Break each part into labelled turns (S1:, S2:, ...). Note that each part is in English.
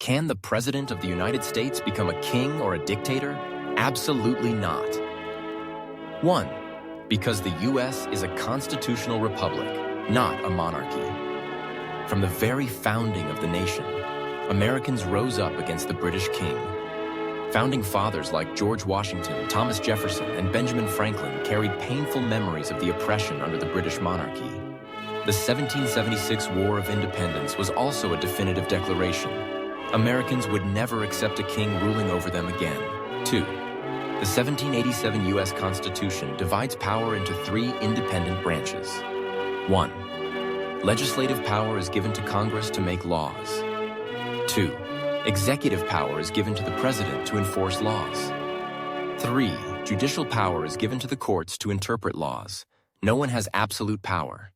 S1: Can the President of the United States become a king or a dictator? Absolutely not. 1. Because the U.S. is a constitutional republic, not a monarchy. From the very founding of the nation, Americans rose up against the British king. Founding fathers like George Washington, Thomas Jefferson, and Benjamin Franklin carried painful memories of the oppression under the British monarchy. The 1776 War of Independence was also a definitive declaration. Americans would never accept a king ruling over them again. 2. The 1787 U.S. Constitution divides power into 3 independent branches. 1. Legislative power is given to Congress to make laws. 2. Executive power is given to the President to enforce laws. 3. Judicial power is given to the courts to interpret laws. No one has absolute power.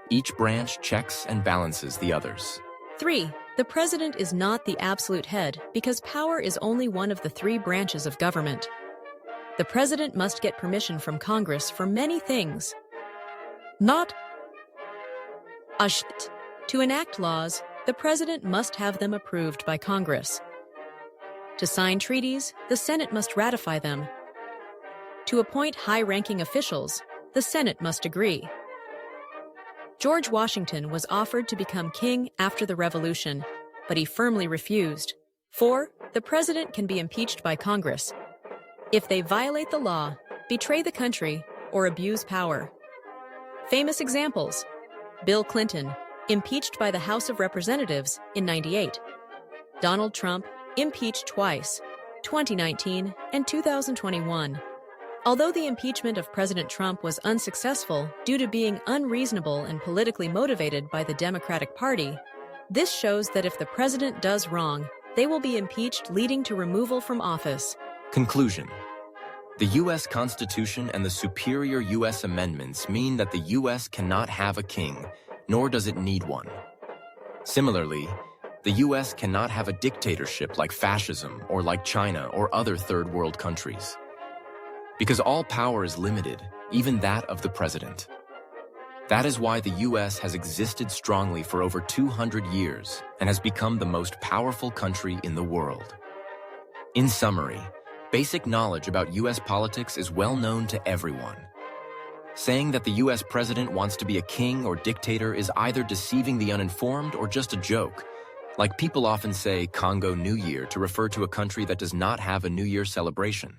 S1: Each branch checks and balances the others.
S2: 3. The President is not the absolute head because power is only one of the 3 branches of government. The President must get permission from Congress for many things. Not to enact laws, the President must have them approved by Congress. To sign treaties, the Senate must ratify them. To appoint high-ranking officials, the Senate must agree. George Washington was offered to become king after the Revolution, but he firmly refused. 4. The President can be impeached by Congress if they violate the law, betray the country, or abuse power. Famous examples: Bill Clinton, impeached by the House of Representatives in '98. Donald Trump, impeached twice, 2019 and 2021. Although the impeachment of President Trump was unsuccessful due to being unreasonable and politically motivated by the Democratic Party, this shows that if the president does wrong, they will be impeached, leading to removal from office.
S1: Conclusion. The U.S. Constitution and the superior U.S. amendments mean that the U.S. cannot have a king, nor does it need one. Similarly, the U.S. cannot have a dictatorship like fascism or like China or other third world countries. Because all power is limited, even that of the president. That is why the U.S. has existed strongly for over 200 years and has become the most powerful country in the world. In summary, basic knowledge about U.S. politics is well known to everyone. Saying that the U.S. president wants to be a king or dictator is either deceiving the uninformed or just a joke, like people often say Congo New Year to refer to a country that does not have a New Year celebration.